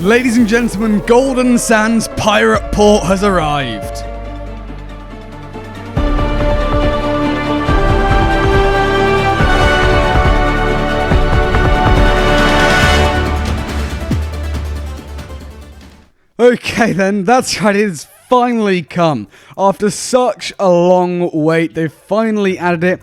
Ladies and gentlemen, Golden Sands Pirate Port has arrived. Okay then, that's right, it's finally come. After such a long wait, they've finally added it.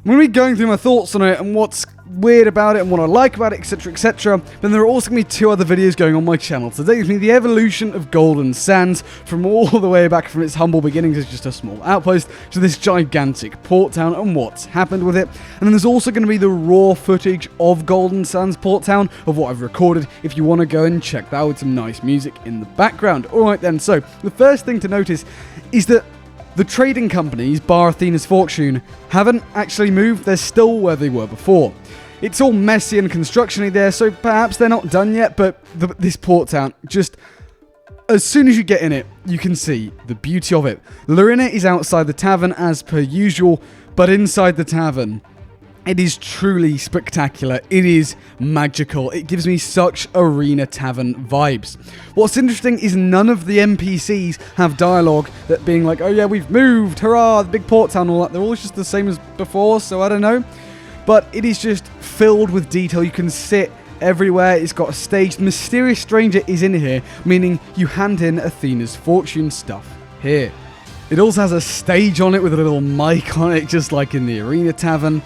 I'm going to be going through my thoughts on it and what's weird about it and what I like about it, etc, etc. Then there are also going to be 2 other videos going on my channel. Today is the evolution of Golden Sands from all the way back from its humble beginnings as just a small outpost to this gigantic port town and what's happened with it. And then there's also going to be the raw footage of Golden Sands Port Town of what I've recorded if you want to go and check that out with some nice music in the background. Alright then, so the first thing to notice is that the trading companies, bar Athena's Fortune, haven't actually moved. They're still where they were before. It's all messy and construction-y there, so perhaps they're not done yet, but this port town, just as soon as you get in it, you can see the beauty of it. Lorena is outside the tavern as per usual, but inside the tavern, it is truly spectacular. It is magical. It gives me such arena tavern vibes. What's interesting is none of the NPCs have dialogue that being like, oh yeah, we've moved, hurrah, the big port town, all that. They're all just the same as before, so I don't know. But it is just filled with detail. You can sit everywhere. It's got a stage. The mysterious stranger is in here, meaning you hand in Athena's Fortune stuff here. It also has a stage on it with a little mic on it, just like in the arena tavern.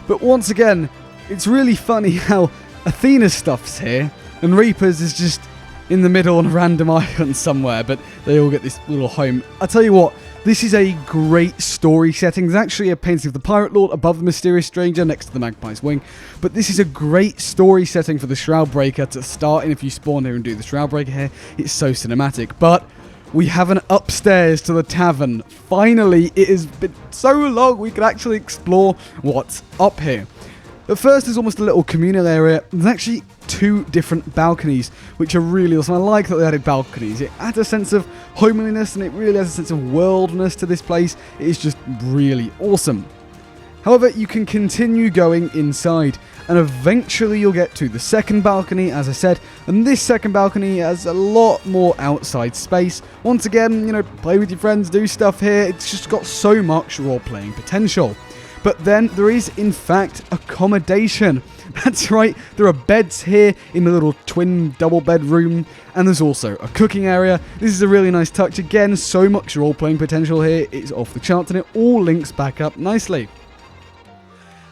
But once again, it's really funny how Athena's stuff's here, and Reaper's is just in the middle on a random island somewhere, but they all get this little home. I tell you what, this is a great story setting. There's actually a painting of the Pirate Lord above the mysterious stranger next to the Magpie's wing, but this is a great story setting for the Shroud Breaker to start in. If you spawn here and do the Shroud Breaker here, it's so cinematic. But we have an upstairs to the tavern. Finally, it has been so long we can actually explore what's up here. At first, there's almost a little communal area. There's actually 2 different balconies, which are really awesome. I like that they added balconies. It adds a sense of homeliness, and it really has a sense of worldness to this place. It is just really awesome. However, you can continue going inside, and eventually you'll get to the second balcony, as I said, and this second balcony has a lot more outside space. Once again, play with your friends, do stuff here. It's just got so much role-playing potential. But then there is, in fact, accommodation. That's right, there are beds here in the little twin double bed room, and there's also a cooking area. This is a really nice touch. Again, so much role-playing potential here. It's off the charts, and it all links back up nicely.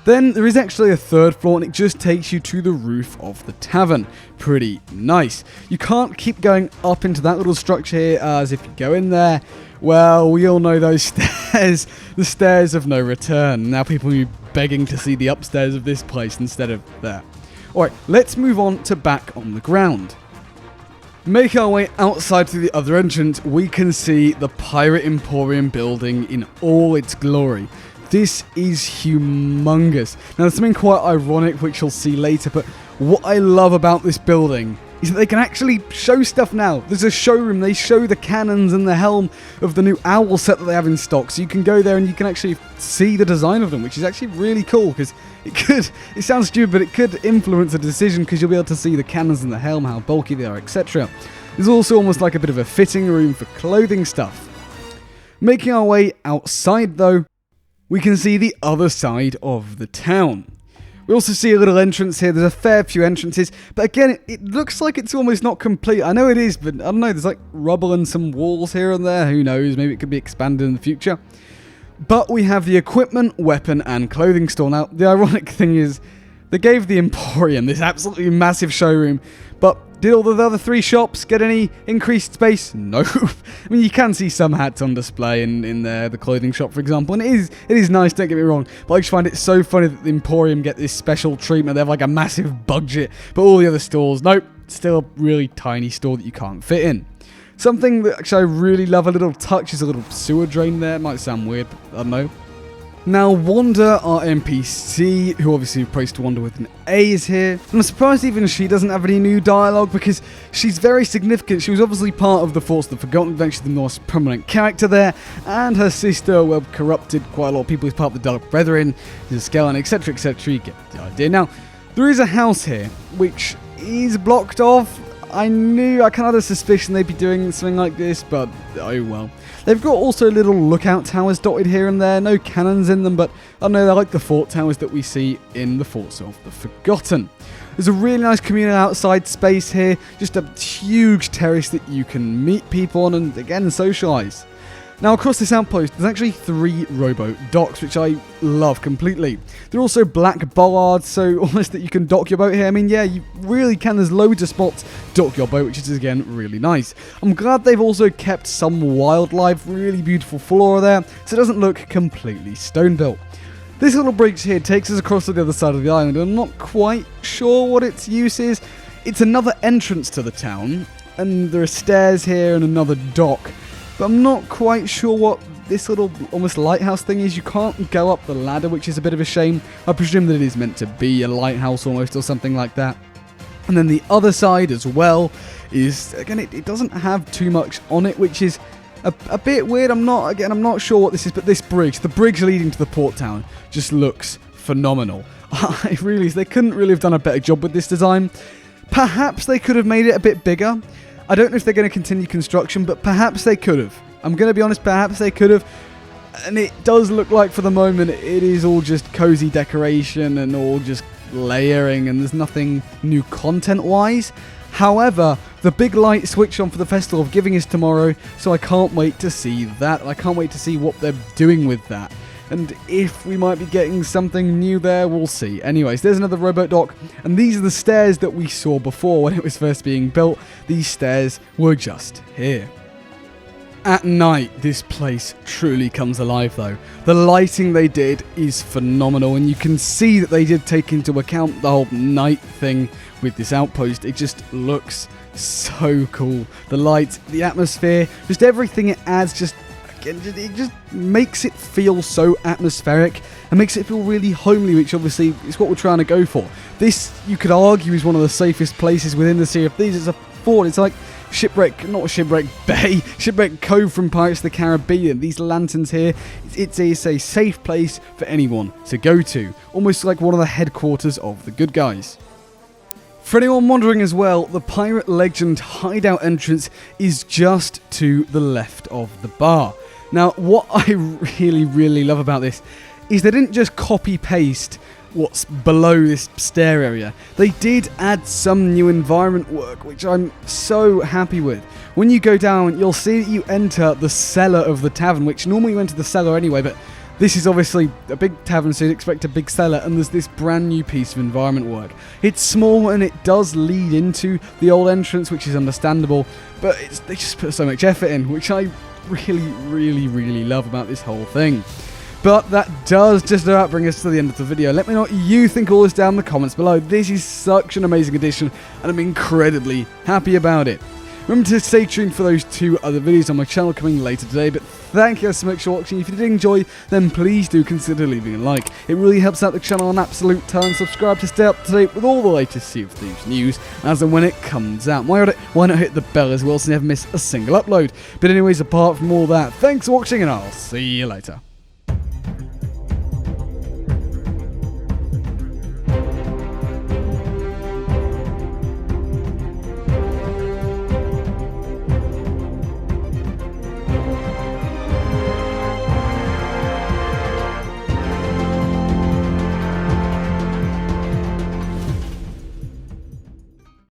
Then there is actually a 3rd floor, and it just takes you to the roof of the tavern. Pretty nice. You can't keep going up into that little structure here, as if you go in there, well, we all know those stairs, the stairs of no return. Now people will be begging to see the upstairs of this place instead of there. Alright, let's move on to back on the ground. Make our way outside to the other entrance, we can see the Pirate Emporium building in all its glory. This is humongous. Now, there's something quite ironic, which you'll see later, but what I love about this building is that they can actually show stuff now. There's a showroom. They show the cannons and the helm of the new owl set that they have in stock. So you can go there and you can actually see the design of them, which is actually really cool because it sounds stupid, but it could influence a decision because you'll be able to see the cannons and the helm, how bulky they are, etc. There's also almost like a bit of a fitting room for clothing stuff. Making our way outside though, we can see the other side of the town. We also see a little entrance here. There's a fair few entrances, but again, it looks like it's almost not complete. I know it is, but I don't know. There's like rubble and some walls here and there. Who knows? Maybe it could be expanded in the future. But we have the equipment, weapon, and clothing store. Now, the ironic thing is, they gave the Emporium this absolutely massive showroom, but did all the other 3 shops get any increased space? No. I mean, you can see some hats on display in the clothing shop, for example, and it is nice, don't get me wrong, but I just find it so funny that the Emporium get this special treatment. They have like a massive budget, but all the other stores, nope, still a really tiny store that you can't fit in. Something that actually I really love, a little touch, is a little sewer drain there. It might sound weird, but I don't know. Now, Wanda, our NPC, who obviously prays to Wanda with an A, is here. And I'm surprised even she doesn't have any new dialogue because she's very significant. She was obviously part of the Force of the Forgotten Adventure, the most prominent character there. And her sister, well, corrupted quite a lot of people as part of the Dark Brethren, the Skeleton, etc., etc. You get the idea. Now, there is a house here which is blocked off. I kind of had a suspicion they'd be doing something like this, but oh well. They've got also little lookout towers dotted here and there, no cannons in them, but I don't know, they're like the fort towers that we see in the Forts of the Forgotten. There's a really nice communal outside space here, just a huge terrace that you can meet people on and again socialise. Now across this outpost there's actually 3 rowboat docks, which I love completely. There are also black bollards, so almost that you can dock your boat here. I mean, yeah, you really can. There's loads of spots to dock your boat, which is again really nice. I'm glad they've also kept some wildlife, really beautiful flora there, so it doesn't look completely stone built. This little bridge here takes us across to the other side of the island. I'm not quite sure what its use is. It's another entrance to the town, and there are stairs here and another dock. But I'm not quite sure what this little almost lighthouse thing is. You can't go up the ladder, which is a bit of a shame. I presume that it is meant to be a lighthouse almost or something like that. And then the other side as well is, again, it doesn't have too much on it, which is a bit weird. I'm not sure what this is, but this bridge, the bridge leading to the port town, just looks phenomenal. They couldn't really have done a better job with this design. Perhaps they could have made it a bit bigger. I don't know if they're going to continue construction, but perhaps they could have. I'm going to be honest, perhaps they could have. And it does look like for the moment it is all just cozy decoration and all just layering, and there's nothing new content-wise. However, the big light switch on for the Festival of Giving is tomorrow, so I can't wait to see that. I can't wait to see what they're doing with that. And if we might be getting something new there, we'll see. Anyways, there's another rowboat dock, and these are the stairs that we saw before when it was first being built. These stairs were just here. At night, this place truly comes alive though. The lighting they did is phenomenal, and you can see that they did take into account the whole night thing with this outpost. It just looks so cool. The lights, the atmosphere, just everything it adds, it just makes it feel so atmospheric and makes it feel really homely, which obviously is what we're trying to go for. This, you could argue, is one of the safest places within the Sea of Thieves. It's a fort. It's like Shipwreck Bay, Shipwreck Cove from Pirates of the Caribbean. These lanterns here, it's a safe place for anyone to go to. Almost like one of the headquarters of the good guys. For anyone wondering as well, the Pirate Legend hideout entrance is just to the left of the bar. Now, what I really love about this is they didn't just copy-paste what's below this stair area. They did add some new environment work, which I'm so happy with. When you go down, you'll see that you enter the cellar of the tavern, which normally you enter the cellar anyway, but this is obviously a big tavern, so you'd expect a big cellar, and there's this brand new piece of environment work. It's small, and it does lead into the old entrance, which is understandable, but they just put so much effort in, which I really love about this whole thing. But that does just about bring us to the end of the video. Let me know what you think all this down in the comments below. This is such an amazing addition, and I'm incredibly happy about it. Remember to stay tuned for those 2 other videos on my channel coming later today, but thank you so much for watching. If you did enjoy, then please do consider leaving a like. It really helps out the channel an absolute ton. Subscribe to stay up to date with all the latest Sea of Thieves news as and when it comes out. Why not hit the bell as well so you never miss a single upload. But anyways, apart from all that, thanks for watching, and I'll see you later.